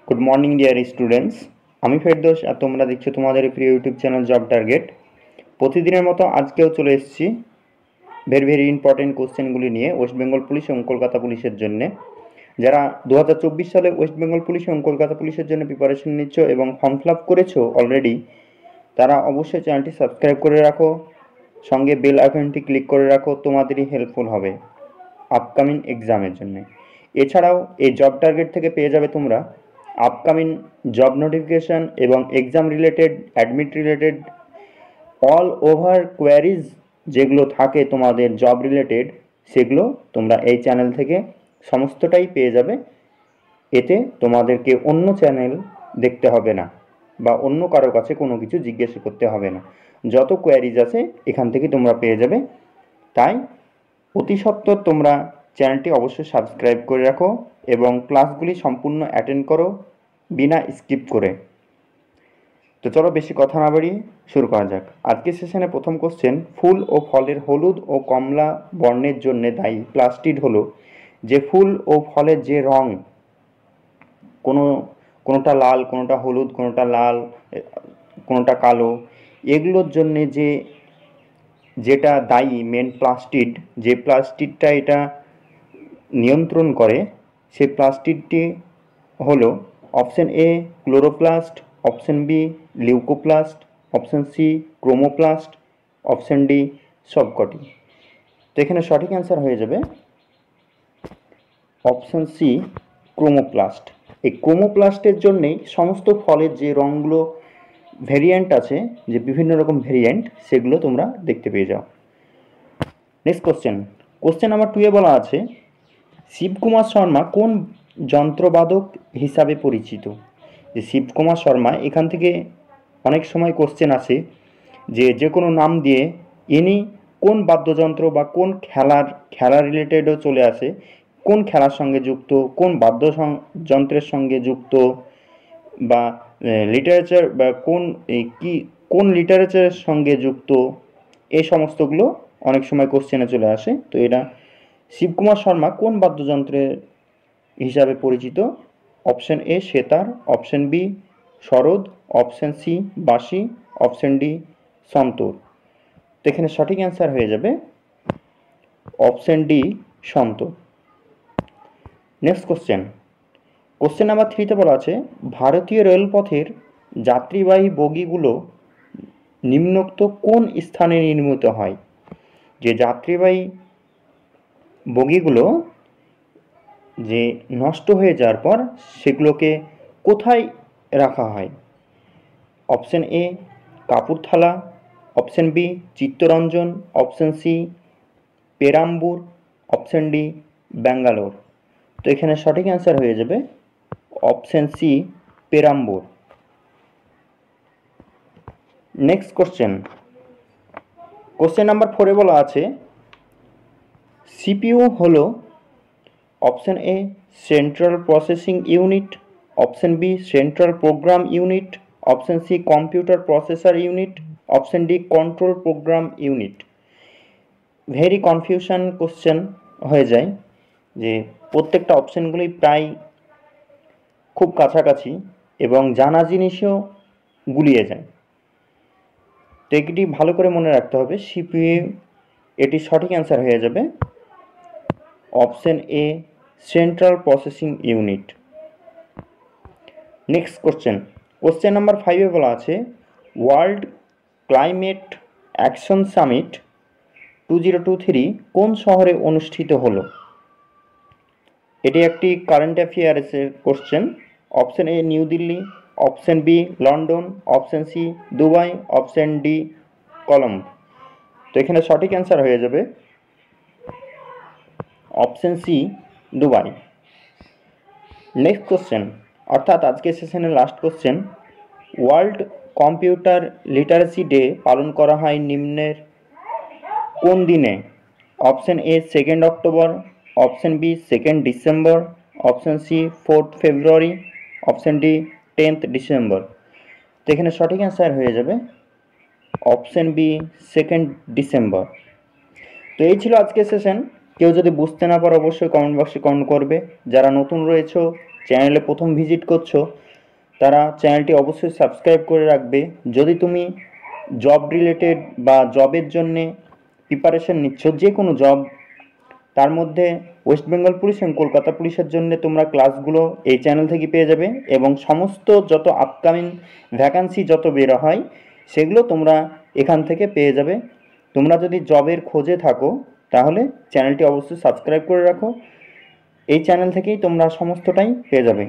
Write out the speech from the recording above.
Good morning dear students. আমি ফেরদৌস আর তোমরা দেখছো তোমাদের প্রিয় ইউটিউব চ্যানেল জব টার্গেট। প্রতিদিনের মতো আজকেও চলে এসেছি ভেরি ভেরি ইম্পর্টেন্ট কোশ্চেনগুলি নিয়ে ওয়েস্ট বেঙ্গল পুলিশ এবং কলকাতা পুলিশের জন্য। যারা 2024 সালে ওয়েস্ট বেঙ্গল পুলিশ এবং কলকাতা পুলিশের জন্য প্রিপারেশন নিচ্ছ এবং ফর্ম ফিল আপ করেছো অলরেডি, তারা অবশ্যই চ্যানেলটি সাবস্ক্রাইব করে রাখো, সঙ্গে বেল আইকনটি ক্লিক করে রাখো, তোমাদেরই হেল্পফুল হবে আপকামিং এক্সামের জন্য। এছাড়াও এই জব টার্গেট থেকে পেয়ে যাবে তোমরা আপকামিং জব নোটিফিকেশান এবং exam related, admit related all over queries যেগুলো থাকে তোমাদের জব রিলেটেড, সেগুলো তোমরা এই চ্যানেল থেকে সমস্তটাই পেয়ে যাবে। এতে তোমাদেরকে অন্য চ্যানেল দেখতে হবে না বা অন্য কারো কাছে কোনো কিছু জিজ্ঞেস করতে হবে না। যত কোয়ারিজ আছে এখান থেকে তোমরা পেয়ে যাবে। তাই অতি সত্বর তোমরা চ্যানেলটি অবশ্যই সাবস্ক্রাইব করে রাখো এবং ক্লাসগুলি সম্পূর্ণ অ্যাটেন্ড করো বিনা স্কিপ করে। তো চলো বেশি কথা না বাড়িয়ে শুরু করা যাক। আজকের সেশনে প্রথম কোশ্চেন, ফুল ও ফলের হলুদ ও কমলা বর্ণের জন্য দায়ী প্লাস্টিড হলো যে ফুল ও ফলের যে রং, কোনোটা লাল, কোনোটা হলুদ, কোনোটা লাল, কোনোটা কালো, এগুলোর জন্যে যেটা দায়ী মেন প্লাস্টিড, যে প্লাস্টিডটা এটা নিয়ন্ত্রণ করে, সেই প্লাস্টিডটি হলো option A chloroplast, option B leucoplast, option C chromoplast, option D সবকটি। তো এখানে সঠিক অ্যান্সার হয়ে যাবে অপশন সি ক্রোমোপ্লাস্ট। এই ক্রোমোপ্লাস্টের জন্যেই সমস্ত ফলের যে রঙগুলো ভেরিয়েন্ট আছে, যে বিভিন্ন রকম ভেরিয়েন্ট, সেগুলো তোমরা দেখতে পেয়ে যাও। নেক্সট কোশ্চেন নাম্বার 2 বলা আছে, শিবকুমার শর্মা কোন যন্ত্রবাদক হিসাবে পরিচিত? যে শিবকুমার শর্মা, এখান থেকে অনেক সময় কোশ্চেন আসে যে কোনো নাম দিয়ে ইনি কোন বাদ্যযন্ত্র বা কোন খেলা রিলেটেডও চলে আসে, কোন খেলার সঙ্গে যুক্ত, কোন বাদ্যযন্ত্রের সঙ্গে যুক্ত, বা লিটারেচার বা কোন লিটারেচারের সঙ্গে যুক্ত, এই সমস্তগুলো অনেক সময় কোশ্চেনে চলে আসে। তো এটা শিবকুমার শর্মা কোন বাদ্যযন্ত্রের হিসাবে পরিচিত? Option A sitar, option B sarod, option C বাঁশি, অপশন ডি সন্তূর। তো এখানে সঠিক অ্যান্সার হয়ে যাবে option D santoor. Next question number 3 বলা আছে, ভারতীয় রেলপথের যাত্রীবাহী বগিগুলো নিম্নোক্ত কোন স্থানে নির্মিত হয়? যে যাত্রীবাহী বগিগুলো যে নষ্ট হয়ে যাওয়ার পর সেগুলোকে কোথায় রাখা হয়? Option A Kapurthala, option B Chittaranjan, option C Perambur, option D Bangalore. তো এখানে সঠিক অ্যান্সার হয়ে যাবে option C Perambur. Next question number 4 বলা আছে, সিপিইউ হলো option A central processing unit, option B central program unit, option C computer processor unit, option D control program unit. Very confusion question হয়ে যায়, যে প্রত্যেকটা অপশানগুলোই প্রায় খুব কাছাকাছি এবং জানা জিনিসও গুলিয়ে যায়। তো এটি ভালো করে মনে রাখতে হবে, সিপিইউ এটি সঠিক অ্যান্সার হয়ে যাবে option A central processing unit. Next question number 5 বলা আছে, ওয়ার্ল্ড ক্লাইমেট অ্যাকশন সামিট 2023 কোন শহরে অনুষ্ঠিত হলো? এটি একটি কারেন্ট অ্যাফেয়ার্সের question. Option A New Delhi, option B London, option C Dubai, option D Colombo. তো এখানে সঠিক অ্যান্সার হয়ে যাবে অপশন সি দুবাই। নেক্সট অর্থাৎ আজকে সেশনের last question, world computer literacy day পালন করা হয় নিম্নের কোন দিনে? Option A 2 October, option B 2 December, option C 4 February, option D 10 December. তো এখানে সঠিক অ্যান্সার হয়ে যাবে অপশন বি 2 ডিসেম্বর। তো এই ছিল আজকের সেশন। কেউ যদি বুঝতে না পারো অবশ্যই কমেন্ট বক্সে কমেন্ট করবে। যারা নতুন রয়েছো চ্যানেলে প্রথম ভিজিট করছো তারা চ্যানেলটি অবশ্যই সাবস্ক্রাইব করে রাখবে। যদি তুমি জব রিলেটেড বা জবের জন্যে প্রিপারেশন নিচ্ছ, যে কোনো জব, তার মধ্যে ওয়েস্ট বেঙ্গল পুলিশ এবং কলকাতা পুলিশের জন্য তোমরা ক্লাসগুলো এই চ্যানেল থেকে পেয়ে যাবে এবং সমস্ত যত আপকামিং ভ্যাকান্সি যত বেরো হয় সেগুলো তোমরা এখান থেকে পেয়ে যাবে। তোমরা যদি জবের খোঁজে থাকো তাহলে চ্যানেলটি অবশ্যই সাবস্ক্রাইব করে রাখো। এই চ্যানেল থেকেই তোমরা সমস্তটাই পেয়ে যাবে।